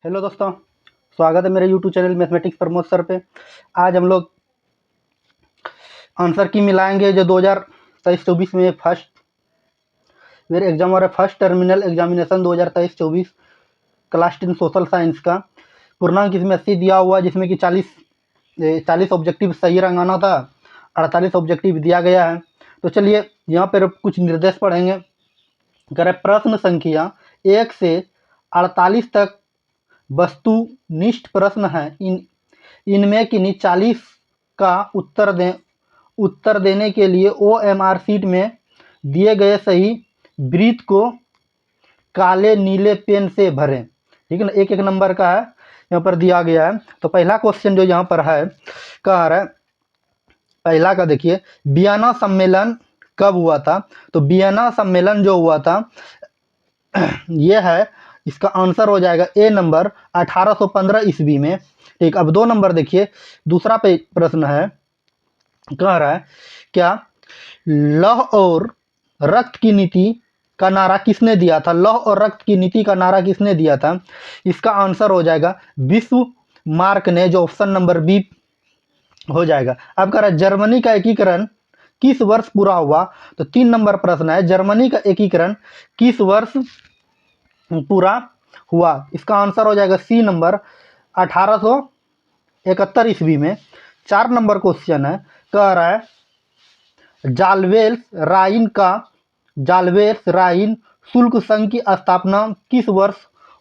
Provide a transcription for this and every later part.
Hello दोस्तों, स्वागत है मेरे YouTube channel mathematics Pramod sir पे। आज हम लोग आंसर की मिलाएंगे जो 2023-24 में फर्स्ट मेरे एग्जाम और first terminal examination 2023-24 class 10 social science का पूर्णांक इसमें 80 दिया हुआ, जिसमें कि 40 ऑब्जेक्टिव सही रंगाना था, 48 ऑब्जेक्टिव दिया गया है। तो चलिए यहाँ पर कुछ निर्देश पढ़ेंगे। करें प्रश्न संख्या 1 से 48 तक वस्तुनिष्ठ प्रश्न है। इनमें किन्हीं 40 का उत्तर देने के लिए OMR शीट में दिए गए सही वृत्त को काले नीले पेन से भरें। ठीक है ना, एक एक नंबर का है, यहाँ पर दिया गया है। तो पहला क्वेश्चन जो यहाँ पर है, कह रहा है पहला का देखिए, वियना सम्मेलन कब हुआ था। तो वियना सम्मेलन जो हुआ था ये है, इसका आंसर हो जाएगा ए नंबर 1815 ईस्वी में। ठीक, अब 2 नंबर देखिए, दूसरा पे प्रश्न है, कह रहा है क्या लौह और रक्त की नीति का नारा किसने दिया था। लौह और रक्त की नीति का नारा किसने दिया था। इसका आंसर हो जाएगा विश्व मार्क ने, जो ऑप्शन नंबर बी हो जाएगा। अब कह रहा है जर्मनी का एकीकरण किस वर्ष पूरा हुआ। तो 3 नंबर प्रश्न है, जर्मनी का एकीकरण किस वर्ष पूरा हुआ। इसका आंसर हो जाएगा सी नंबर 1871 ईस्वी में। 4 नंबर क्वेश्चन है, कह रहा है जाल्वेस राइन शुल्क संघ की स्थापना किस वर्ष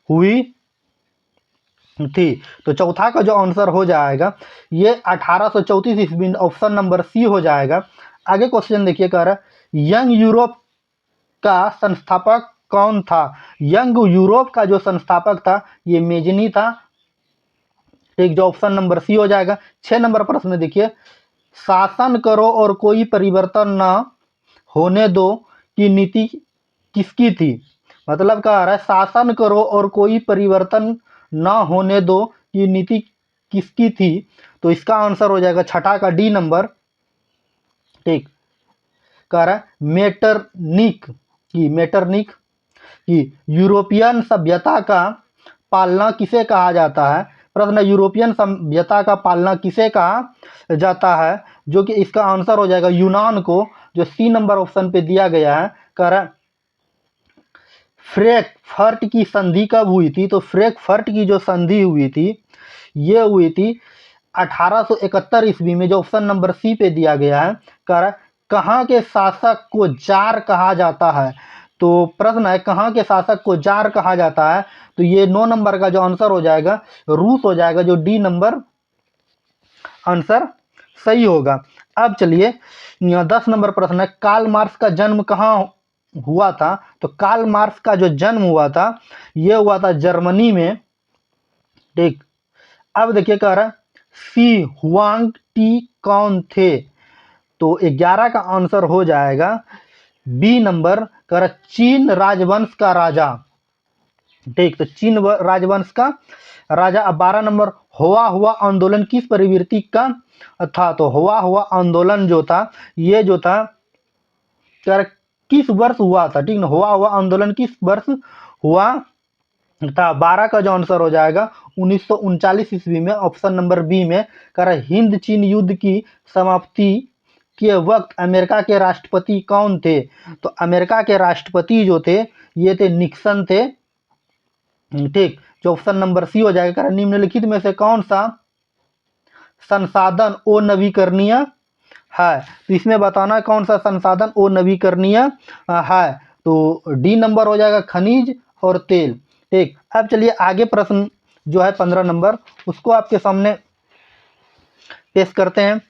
हुई थी। तो चौथा का जो आंसर हो जाएगा ये 1834 ईस्वी, ऑप्शन नंबर सी हो जाएगा। आगे क्वेश्चन देखिए, कह रहा है यंग यूरोप का संस्थापक कौन था। यंग यूरोप का जो संस्थापक था ये मेजनी था। एक जो ऑप्शन नंबर सी हो जाएगा। 6 नंबर प्रश्न देखिए, शासन करो और कोई परिवर्तन न होने दो की नीति किसकी थी। मतलब कह रहा है शासन करो और कोई परिवर्तन न होने दो की नीति किसकी थी। तो इसका आंसर हो जाएगा छठा का डी नंबर। ठीक, कह रहा है मेटरनिक की यूरोपियन सभ्यता का पालना किसे कहा जाता है। प्रश्न, यूरोपियन सभ्यता का पालना किसे कहा जाता है, जो कि इसका आंसर हो जाएगा यूनान को, जो सी नंबर ऑप्शन पे दिया गया है। कह रहा है फ्रैंकफर्ट की संधि कब हुई थी। तो फ्रैंकफर्ट की जो संधि हुई थी ये हुई थी 1871 ईस्वी में, जो ऑप्शन नंबर सी पे दिया गया है। कह रहा है कहाँ के शासक को जार कहा जाता है। तो प्रश्न है कहाँ के शासक को जार कहा जाता है। तो ये 9 नंबर का जो आंसर हो जाएगा रूस हो जाएगा, जो डी नंबर आंसर सही होगा। अब चलिए 10 नंबर प्रश्न है, कार्ल मार्क्स का जन्म कहाँ हुआ था। तो कार्ल मार्क्स का जो जन्म हुआ था ये हुआ था जर्मनी में। ठीक, अब देखिए कह रहा है सी हुआंग टी कौन थे। तो 11 का आंसर हो जाएगा बी नंबर, कह रहा चीन राजवंश का राजा। ठीक, तो चीन राजवंश का राजा। अब 12 नंबर, हुआ आंदोलन किस प्रवृत्ति का था। तो हुआ आंदोलन जो था ये जो था कह रहा किस वर्ष हुआ था। ठीक ना, हुआ आंदोलन किस वर्ष हुआ था। 12 का जो आंसर हो जाएगा 1939 ईस्वी में, ऑप्शन नंबर बी में। कह रहा हिंद चीन युद्ध की समाप्ति के वक्त अमेरिका के राष्ट्रपति कौन थे। तो अमेरिका के राष्ट्रपति जो थे ये थे निक्सन थे। ठीक, जो ऑप्शन नंबर सी हो जाएगा। कह रहा निम्नलिखित में से कौन सा संसाधन अनवीकरणीय है। तो इसमें बताना कौन सा संसाधन अनवीकरणीय है। तो डी नंबर हो जाएगा खनिज और तेल। ठीक, अब चलिए आगे प्रश्न जो है 15 नंबर उसको आपके सामने पेश करते हैं।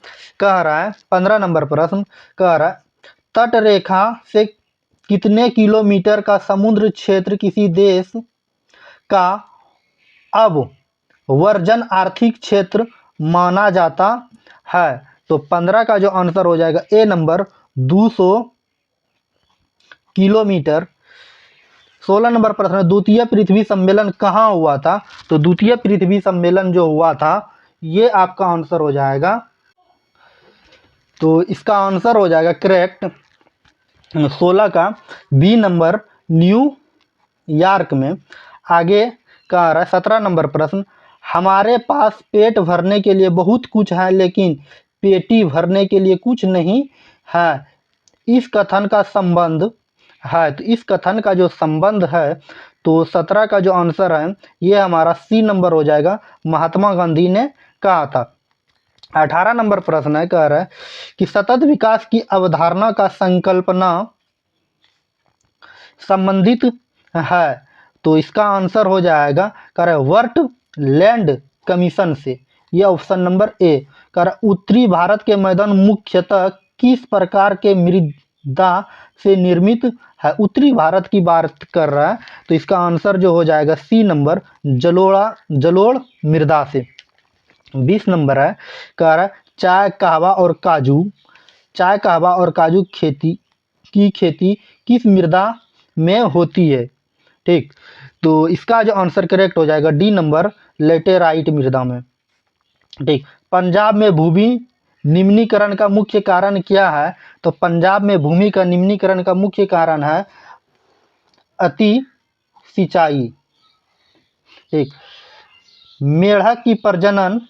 कह रहा है 15 नंबर प्रश्न, कह रहा है तट रेखा से कितने किलोमीटर का समुद्र क्षेत्र किसी देश का अब वर्जन आर्थिक क्षेत्र माना जाता है। तो 15 का जो आंसर हो जाएगा ए नंबर 200 किलोमीटर। 16 नंबर प्रश्न, द्वितीय पृथ्वी सम्मेलन कहाँ हुआ था। तो द्वितीय पृथ्वी सम्मेलन जो हुआ था ये आपका आंसर हो जाएगा, तो इसका आंसर हो जाएगा करेक्ट 16 का बी नंबर न्यूयॉर्क में। आगे कह रहा है 17 नंबर प्रश्न, हमारे पास पेट भरने के लिए बहुत कुछ है लेकिन पेटी भरने के लिए कुछ नहीं है, इस कथन का संबंध है। तो इस कथन का जो संबंध है, तो 17 का जो आंसर है ये हमारा सी नंबर हो जाएगा, महात्मा गांधी ने कहा था। 18 नंबर प्रश्न है, कह रहा है कि सतत विकास की अवधारणा का संकल्पना संबंधित है। तो इसका आंसर हो जाएगा, कह रहा है वर्ट लैंड कमीशन से। ये ऑप्शन नंबर ए। कह रहा है उत्तरी भारत के मैदान मुख्यतः किस प्रकार के मृदा से निर्मित है। उत्तरी भारत की बात कर रहा है, तो इसका आंसर जो हो जाएगा सी नंबर, जलोढ़ मृदा से। 20 नंबर है, कह रहा है चाय कहवा और काजू की खेती किस मृदा में होती है। ठीक, तो इसका जो आंसर करेक्ट हो जाएगा डी नंबर, लेटेराइट मृदा में। ठीक, पंजाब में भूमि निम्नीकरण का मुख्य कारण क्या है। तो पंजाब में भूमि का निम्नीकरण का मुख्य कारण है अति सिंचाई। ठीक, मेढक की प्रजनन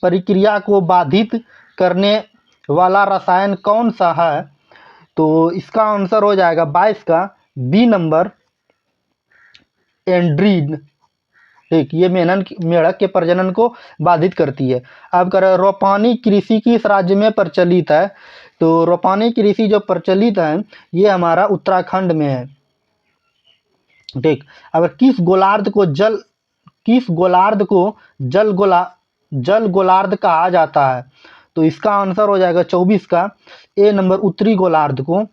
प्रक्रिया को बाधित करने वाला रसायन कौन सा है। तो इसका आंसर हो जाएगा 22 का बी नंबर, एंड्रीन। ठीक, ये मेढक के प्रजनन को बाधित करती है। अब कर रोपानी कृषि किस राज्य में प्रचलित है। तो रोपानी कृषि जो प्रचलित है ये हमारा उत्तराखंड में है। ठीक, अब किस गोलार्ध को जल गोलार्ध कहा जाता है। तो इसका आंसर हो जाएगा 24 का ए नंबर, उत्तरी गोलार्ध को।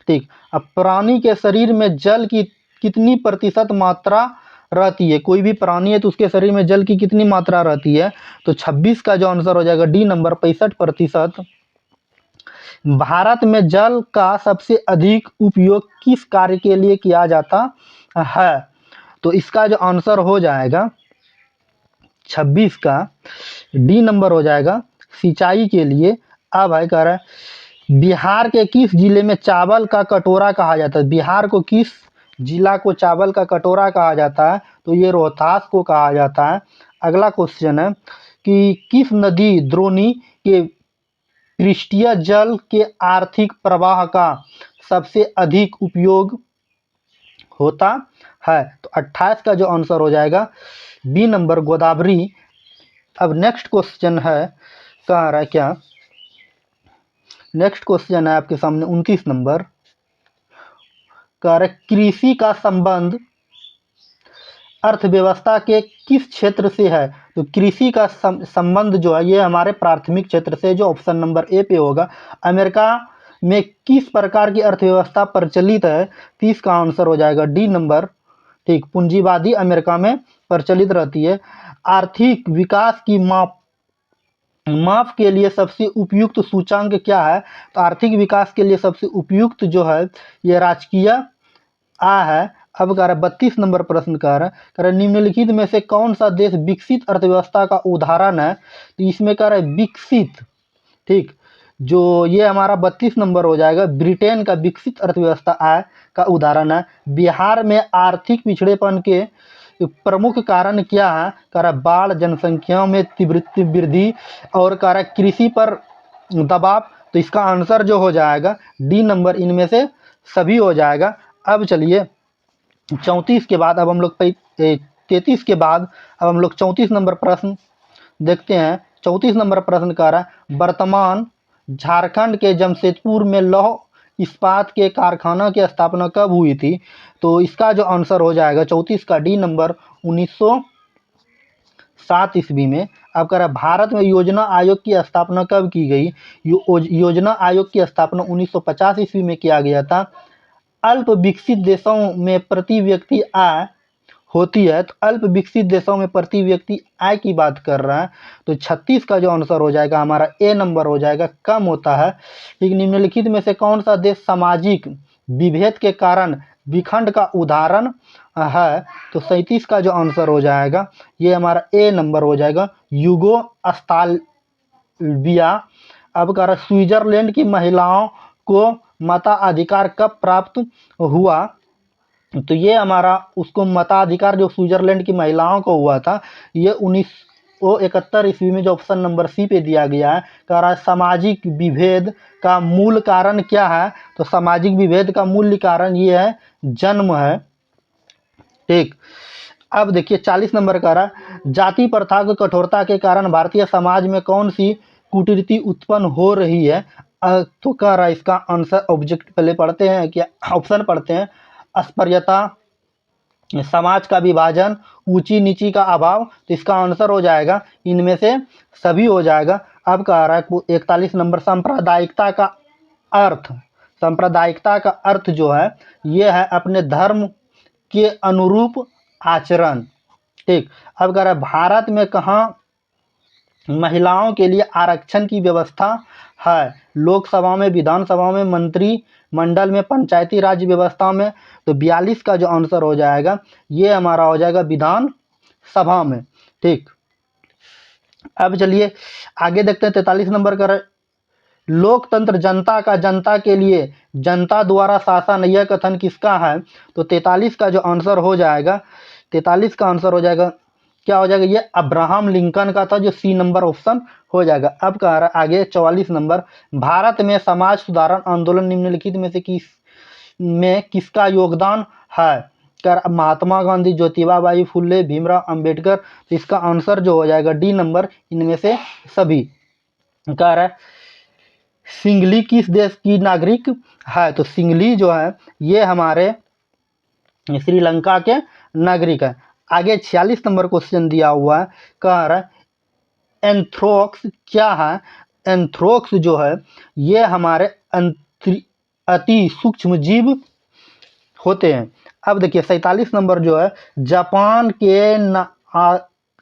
ठीक, अब प्राणी के शरीर में जल की कितनी प्रतिशत मात्रा रहती है। कोई भी प्राणी है तो उसके शरीर में जल की कितनी मात्रा रहती है। तो 26 का जो आंसर हो जाएगा डी नंबर, 65%। भारत में जल का सबसे अधिक उपयोग किस कार्य के लिए किया जाता है। तो इसका जो आंसर हो जाएगा 26 का डी नंबर हो जाएगा, सिंचाई के लिए। अब है कह रहा है बिहार के किस जिले में चावल का कटोरा कहा जाता है। बिहार को किस जिला को चावल का कटोरा कहा जाता है। तो ये रोहतास को कहा जाता है। अगला क्वेश्चन है कि किस नदी द्रोणी के पृष्ठीय जल के आर्थिक प्रवाह का सबसे अधिक उपयोग होता है। तो 28 का जो आंसर हो जाएगा बी नंबर, गोदावरी। अब नेक्स्ट क्वेश्चन है, कह रहा है क्या, नेक्स्ट क्वेश्चन है आपके सामने 29 नंबर, कह रहा है कृषि का संबंध अर्थव्यवस्था के किस क्षेत्र से है। तो कृषि का संबंध जो है ये हमारे प्राथमिक क्षेत्र से, जो ऑप्शन नंबर ए पे होगा। अमेरिका में किस प्रकार की अर्थव्यवस्था प्रचलित है। तो इसका आंसर हो जाएगा डी नंबर। ठीक, पूंजीवादी अमेरिका में प्रचलित रहती है। आर्थिक विकास की माप के लिए सबसे उपयुक्त सूचांक क्या है। तो आर्थिक विकास के लिए सबसे उपयुक्त जो है ये राजकीय आय है। अब कह रहा है 32 नंबर प्रश्न कह रहा है निम्नलिखित में से कौन सा देश विकसित अर्थव्यवस्था का उदाहरण है। तो इसमें कह रहा है विकसित। ठीक, जो ये हमारा 32 नंबर हो जाएगा, ब्रिटेन का विकसित अर्थव्यवस्था आय का उदाहरण है। बिहार में आर्थिक पिछड़ेपन के प्रमुख कारण क्या है। कह रहा है बाढ़, जनसंख्या में तीव्र वृद्धि और कह रहा है कृषि पर दबाव। तो इसका आंसर जो हो जाएगा डी नंबर, इनमें से सभी हो जाएगा। अब चलिए 34 के बाद अब हम लोग 33 के बाद अब हम लोग 34 नंबर प्रश्न देखते हैं। 34 नंबर प्रश्न कह रहा है वर्तमान झारखंड के जमशेदपुर में लौह इस्पात के कारखाना की स्थापना कब हुई थी। तो इसका जो आंसर हो जाएगा 34 का डी नंबर, 1907 ईस्वी में। अब कह रहा है भारत में योजना आयोग की स्थापना कब की गई। योजना आयोग की स्थापना 1950 ईस्वी में किया गया था। अल्प विकसित देशों में प्रति व्यक्ति आय होती है। तो अल्प विकसित देशों में प्रति व्यक्ति आय की बात कर रहा है। तो 36 का जो आंसर हो जाएगा हमारा ए नंबर हो जाएगा, कम होता है। ठीक, निम्नलिखित में से कौन सा देश सामाजिक विभेद के कारण विखंड का उदाहरण है। तो 37 का जो आंसर हो जाएगा ये हमारा ए नंबर हो जाएगा, युगोस्लाविया। अब कह रहा है स्विट्जरलैंड की महिलाओं को मताधिकार कब प्राप्त हुआ। तो ये हमारा उसको मताधिकार जो स्विट्जरलैंड की महिलाओं को हुआ था, ये 1971 ईस्वी में जो ऑप्शन नंबर सी पे दिया गया है। कह रहा है सामाजिक विभेद का मूल कारण क्या है, तो सामाजिक विभेद का मूल कारण ये है जन्म है। ठीक, अब देखिए 40 नंबर कह रहा है जाति प्रथा की कठोरता के कारण भारतीय समाज में कौन सी कुरीति उत्पन्न हो रही है। तो कह रहा है इसका आंसर ऑब्जेक्ट पहले पढ़ते हैं, क्या ऑप्शन पढ़ते हैं। अस्पृश्यता, समाज का विभाजन, ऊंची नीची का अभाव, तो इसका आंसर हो जाएगा इनमें से सभी हो जाएगा। अब कह रहा है 41 नंबर सांप्रदायिकता का अर्थ। सांप्रदायिकता का अर्थ जो है ये है अपने धर्म के अनुरूप आचरण। ठीक, अब कह रहा है भारत में कहाँ महिलाओं के लिए आरक्षण की व्यवस्था है, लोकसभा में, विधानसभा में, मंत्रिमंडल में, पंचायती राज व्यवस्था में। तो 42 का जो आंसर हो जाएगा ये हमारा हो जाएगा विधान सभा में। ठीक, अब चलिए आगे देखते हैं 43 नंबर का लोकतंत्र जनता का जनता के लिए जनता द्वारा शासन, यह कथन किसका है। तो 43 का जो आंसर हो जाएगा, 43 का आंसर हो जाएगा क्या हो जाएगा, ये अब्राहम लिंकन का था, जो सी नंबर ऑप्शन हो जाएगा। अब कह रहा है आगे 44 नंबर भारत में समाज सुधारण आंदोलन निम्नलिखित में से किसका योगदान है। कर महात्मा गांधी, ज्योतिबा फुले, भीमराव अंबेडकर। तो इसका आंसर जो हो जाएगा डी नंबर, इनमें से सभी। कह रहा है सिंघली किस देश की नागरिक है, तो सिंघली जो है ये हमारे श्रीलंका के नागरिक है। आगे 46 नंबर क्वेश्चन दिया हुआ है, कह रहा है एंथ्रोक्स क्या है। एंथ्रोक्स जो है ये हमारे अति सूक्ष्म जीव होते हैं। अब देखिए 47 नंबर जो है जापान के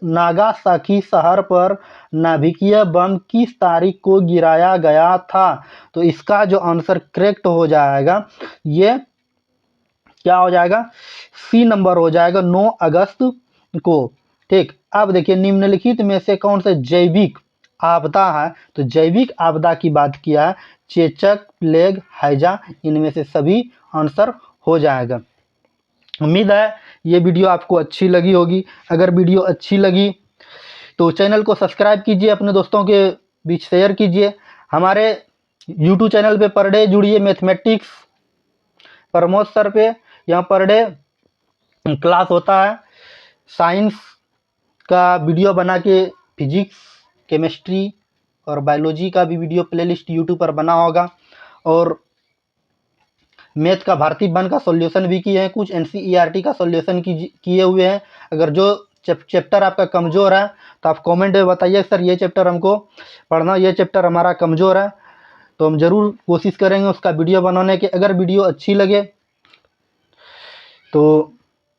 नागासाकी शहर पर नाभिकीय बम किस तारीख को गिराया गया था। तो इसका जो आंसर करेक्ट हो जाएगा ये क्या हो जाएगा, सी नंबर हो जाएगा 9 अगस्त को। ठीक, अब देखिए निम्नलिखित में से कौन से जैविक आपदा है, तो जैविक आपदा की बात किया है चेचक, प्लेग, हैजा, इनमें से सभी आंसर हो जाएगा। उम्मीद है ये वीडियो आपको अच्छी लगी होगी। अगर वीडियो अच्छी लगी तो चैनल को सब्सक्राइब कीजिए, अपने दोस्तों के बीच शेयर कीजिए। हमारे यूट्यूब चैनल पे पर डे जुड़िए मैथमेटिक्स प्रमोद सर पे, यहाँ पर डे क्लास होता है। साइंस का वीडियो बना के फिजिक्स, केमिस्ट्री और बायोलॉजी का भी वीडियो प्लेलिस्ट यूट्यूब पर बना होगा। और मैथ का भारतीय वन का सॉल्यूशन भी किए हैं, कुछ एनसीईआरटी का सॉल्यूशन किए हुए हैं। अगर जो चैप्टर आपका कमज़ोर है तो आप कमेंट में बताइए सर ये चैप्टर हमको पढ़ना, ये चैप्टर हमारा कमज़ोर है, तो हम ज़रूर कोशिश करेंगे उसका वीडियो बनाने की। अगर वीडियो अच्छी लगे तो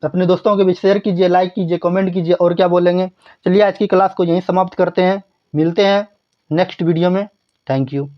अपने दोस्तों के बीच शेयर कीजिए, लाइक कीजिए, कमेंट कीजिए, और क्या बोलेंगे। चलिए आज की क्लास को यहीं समाप्त करते हैं, मिलते हैं नेक्स्ट वीडियो में। Thank you.